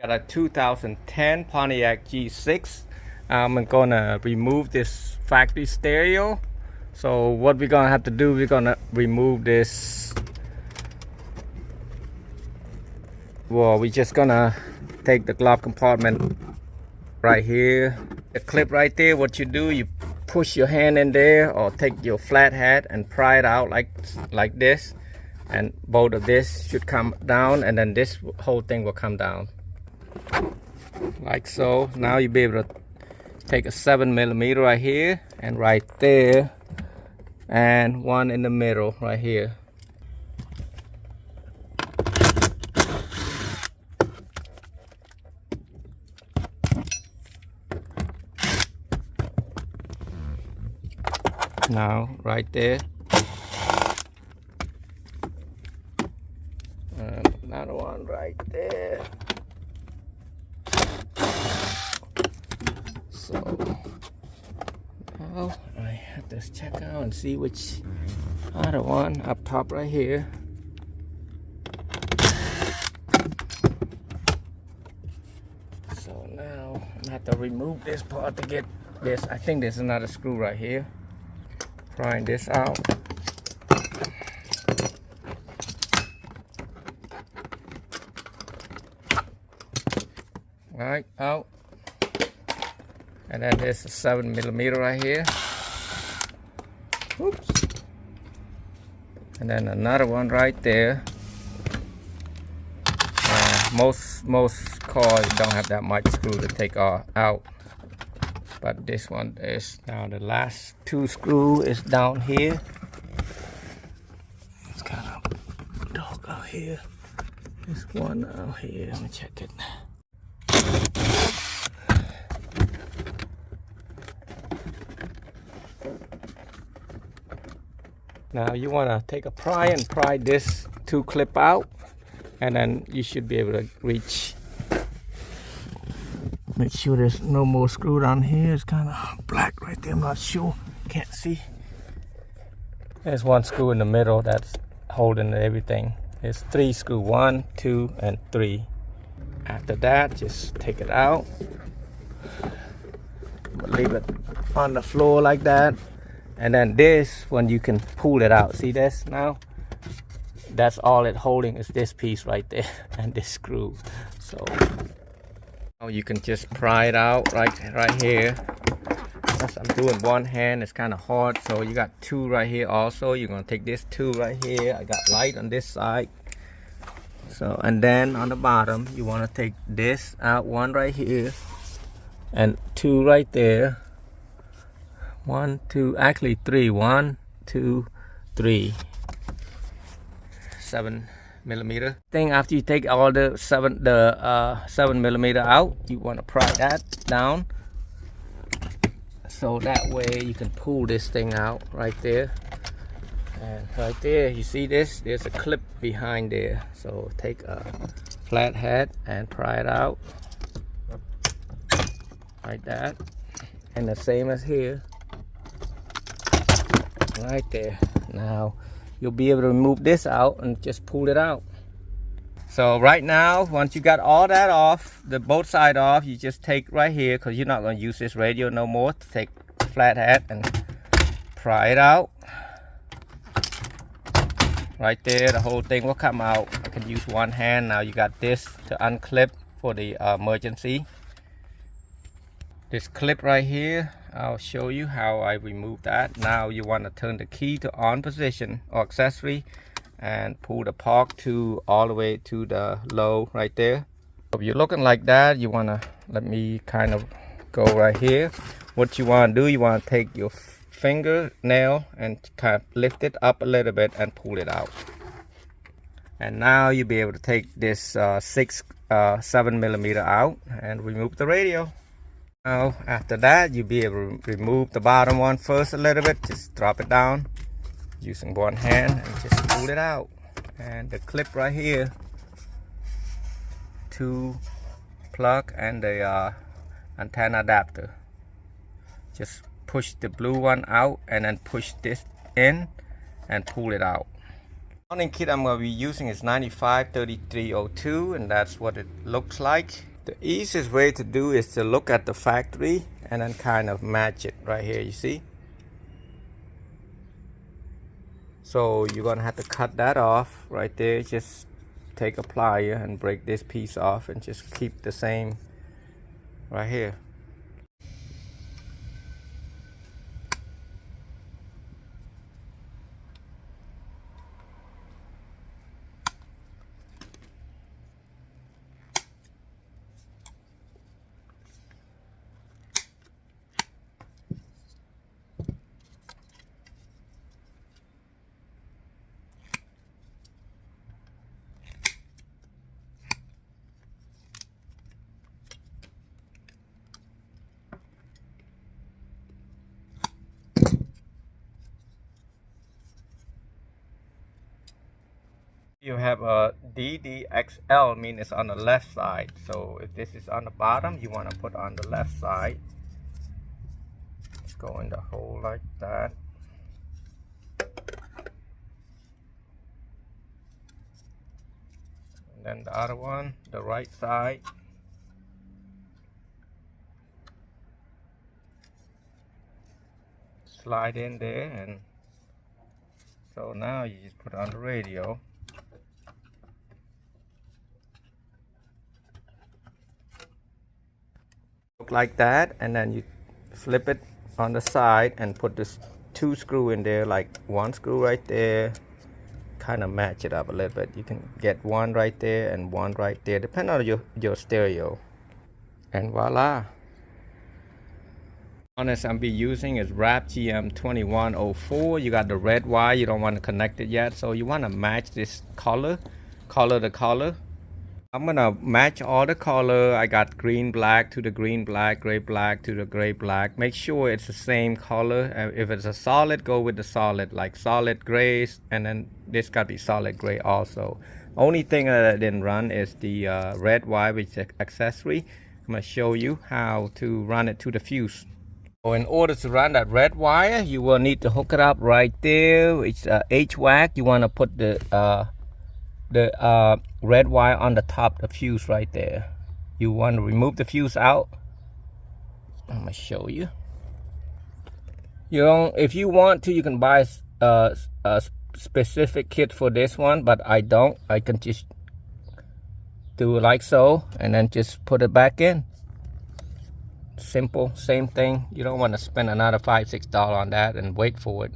Got a 2010 Pontiac G6. I'm gonna remove this factory stereo. So what we're gonna have to do, we're gonna remove this. Well, we're just gonna take the glove compartment right here, the clip right there. What you do, you push your hand in there or take your flat hat and pry it out like this, and both of this should come down, and then this whole thing will come down like so. Now you'll be able to take a 7mm right here and right there, and one in the middle right here. Now right there, and another one right there. So now I have to check out and see which other one up top right here. So now I have to remove this part to get this. I think there's another screw right here. Prying this out. Right out. And then there's a 7mm right here. Oops. And then another one right there. Most cars don't have that much screw to take out. But this one is. Now the last two screw is down here. It's kind of dark out here. There's one out here. Let me check it. Now you want to take a pry and pry this two clip out, and then you should be able to reach. Make sure there's no more screw down here. It's kind of black right there. I'm not sure. Can't see. There's one screw in the middle that's holding everything. There's 3 screws. 1, 2, and 3. After that, just take it out. Leave it on the floor like that. And then this one, you can pull it out. See this now? That's all it holding is this piece right there and this screw. So you can just pry it out right here. As I'm doing one hand, it's kind of hard. So you got 2 right here also. You're gonna take this 2 right here. I got light on this side. So, and then on the bottom, you want to take this out, 1 right here and 2 right there. 1, 2, actually 3. 1, 2, 3. 7mm thing. After you take all the 7mm out, you want to pry that down, so that way you can pull this thing out right there. And right there, you see this? There's a clip behind there. So take a flat hat and pry it out like that, and the same as here, right there. Now you'll be able to remove this out and just pull it out. So right now, once you got all that off, both sides off, you just take right here, because you're not going to use this radio no more. Take the flat hat and pry it out. Right there, the whole thing will come out. I can use one hand. Now you got this to unclip for the emergency. This clip right here, I'll show you how I remove that. Now you want to turn the key to on position or accessory and pull the park to all the way to the low right there. If you're looking like that, you want to let me kind of go right here. What you want to do, you want to take your fingernail and kind of lift it up a little bit and pull it out. And now you'll be able to take this 7mm out and remove the radio. Now after that, you'll be able to remove the bottom one first a little bit. Just drop it down using one hand and just pull it out. And the clip right here to plug and the antenna adapter. Just push the blue one out and then push this in and pull it out. Mounting kit I'm going to be using is 953302, and that's what it looks like. The easiest way to do is to look at the factory and then kind of match it right here, you see? So you're gonna have to cut that off right there. Just take a plier and break this piece off and just keep the same right here. You have a DDXL, mean it's on the left side. So if this is on the bottom, you want to put on the left side. Just go in the hole like that. And then the other one, the right side. Slide in there, and so now you just put on the radio. Look like that, and then you flip it on the side and put this 2 screw in there, like 1 screw right there. Kind of match it up a little bit. You can get 1 right there and 1 right there, depending on your stereo. And voila. Harness I'm be using is RAP GM2104. You got the red wire, you don't want to connect it yet, so you want to match this color to color. I'm gonna match all the color. I got green black to the green black, gray black to the gray black. Make sure it's the same color. If it's a solid, go with the solid, like solid grays, and then this got to be solid gray also. Only thing that I didn't run is the red wire, which is accessory. I'm gonna show you how to run it to the fuse. So in order to run that red wire, you will need to hook it up right there. It's HVAC. You want to put the red wire on the top of the fuse right there. You want to remove the fuse out. I'm gonna show you. If you want to, you can buy a specific kit for this one, but I don't. I can just do it like so, and then just put it back in. Simple, same thing. You don't want to spend another $5-6 on that and wait for it.